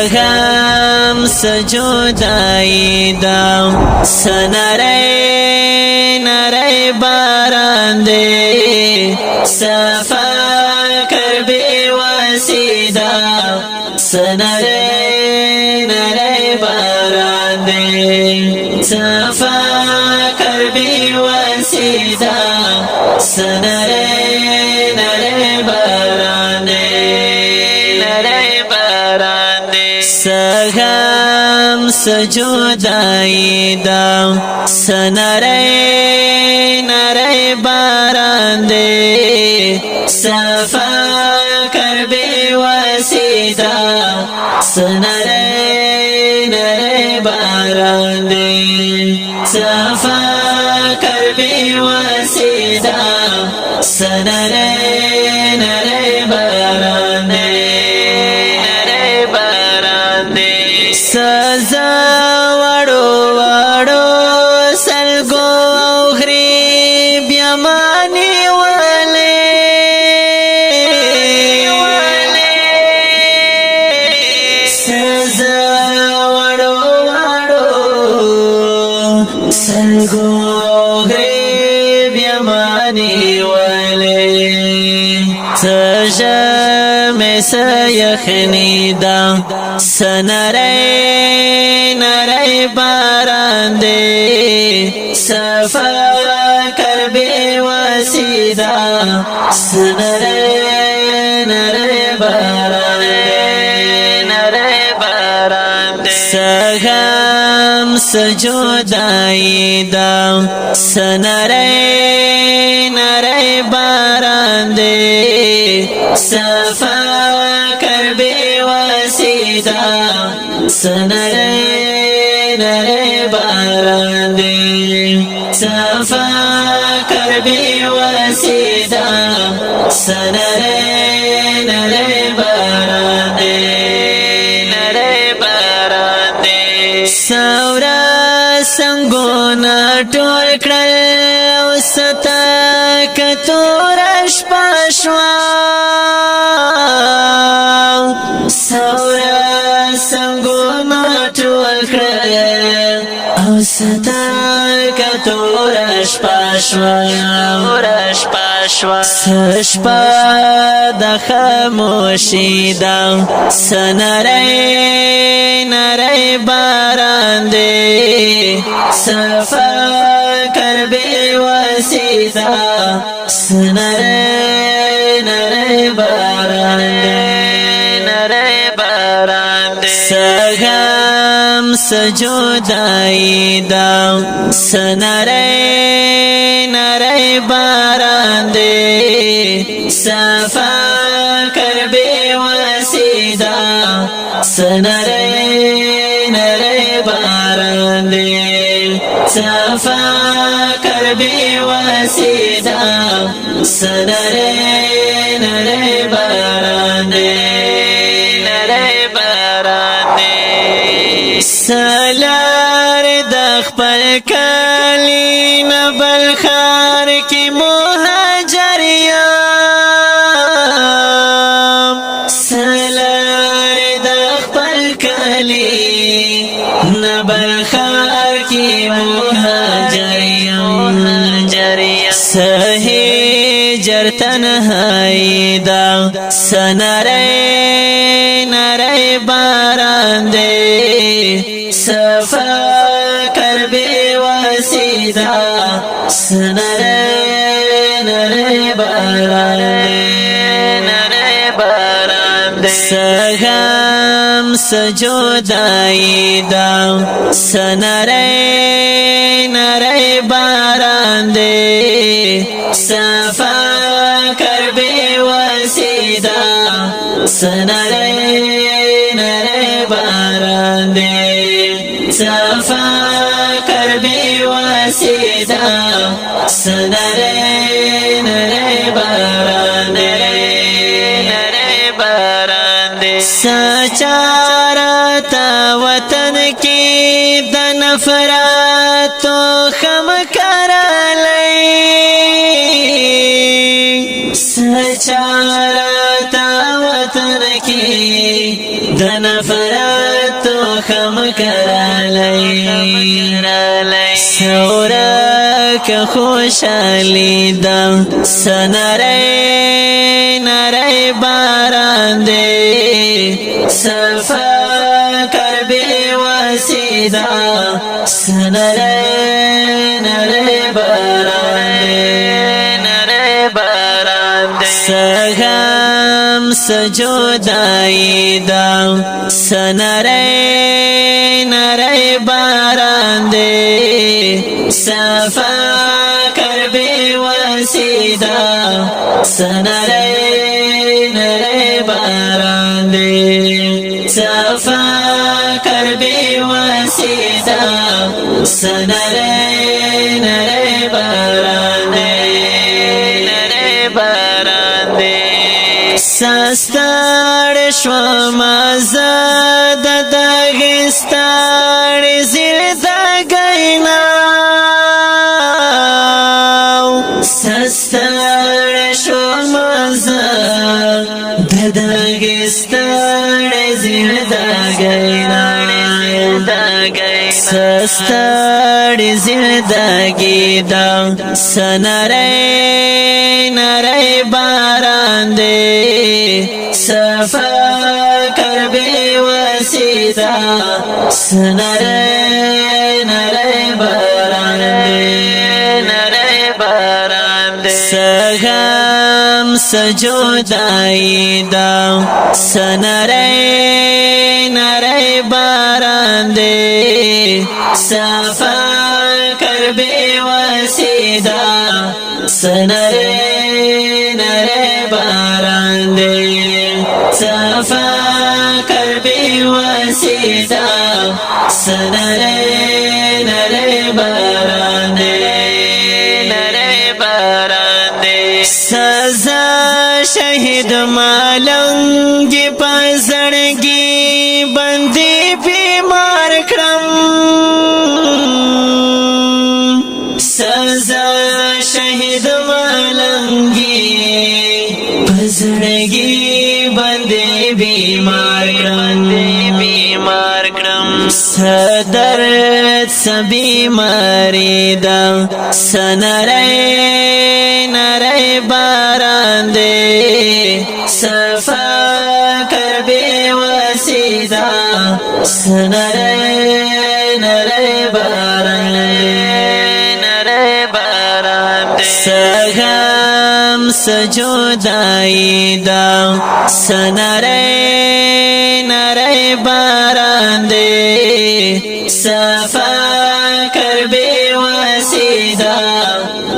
سغم سجدائی دا سنرے نرے باران دے صفا کر بے وسیدہ سنرے نرے باران دے صفا کر بے وسیدہ سنرے نرے باران دے سغم سجدائی دا سنرے نرے باران دے صفا کر بے وسیدہ سنرے نرے باران دے صفا کر بے وسیدہ سنرے نرے باران دے سزا وڑو وڑو سلگو اوخری بیامانی والے سزا وڑو وڑو سلگو اوخری بیامانی والے سجا میں سیخنی دا سنرے نرے باران دے صفا کر بے وسیدہ سنرے نرے باران دے نرے باران دے سغم سجدائی دا سنرے نرے باران دے صفا کر بے وسیدہ سنرے نرے باران دے صفا کر بے وسیدہ سنرے نرے باران دے نرے باران دے سورا سنگونا ټول کړل او ستا کتورش پښوا سورا سنگونا ټول کړل او ستا کتورش پښوا سشپا د خاموشی دا سنرے نرے باران دے صفا کر بے وسیدہ سنرے نرے باران دے نرے باران دے سغم سجدائی دا سنرے نرے باران دے صفا کر بے وسیدہ سنرے نرے باران دے صفا کر بے وسیدہ سنرے نرے باران دے نرے باران دے سلار دخپل کلی نبل خار کی مہاجر سلار دخپل کلی نبل خار کی مہاجر سہی جر تنہائی دا سنرے نرے باران دے صفا کر بے وسیدہ سنرے نرے باران دے نرے باران دے سغم سجدائی دا سنرے نرے باران دے صفا کر بے وسیدہ سنرے نرے باران دے صفا کر بے وسیدہ سنرے نرے باران دے نرے باران دے سچارتا وطن کی دنفرات تو خم کر لئی سچارتا وطن کی دنفرات سورک خوشالی دا سنرے نرے باران دے صفا کربی وسیدہ سنرے نرے باران دے سغم سجودائی دا سنرے نرے باران دے صفا کربی وسیدہ سنرے نرے باران دے صفا کربی وسیدہ سنرے نرے باران دے سستار شوم زد دغستار زردگینا سستار شوم زد دغستار زردگینا سستار زردگی دا سنرے نرے باران دے صفا کربی وسیدہ سنرے نرے باران دے سغم سجودائی دا سنرے نرے باران دے صفا کربی وسیدہ سنرے نرے باران دے صفا کربی وسیدہ سنرے نرے باران دے سزا شہید مالنگی پزڑگی بندی بیمار کرم سزا شہید مالنگی پزڑگی بندی بیمار کرم صدرت سبیماری دا سنرے نرے باران دے صفا کربی وسیدہ سنرے نرے باران دے سغم سجودائی دا سنرے نرے باران دے صفا کربی وسیدہ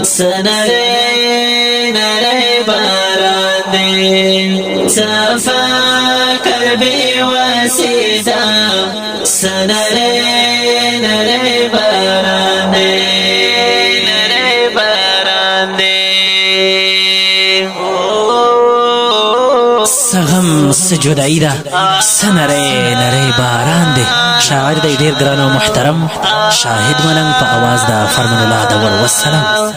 سنرے نرے باران دے صفا کربی وسیدہ سنرے نرے باران دے سغم سجودائی دا سنرے نرے باران دے شاعر دا دیر گران و محترم شاہد ملنگ پا آواز دا فرمان اللہ دا والسلام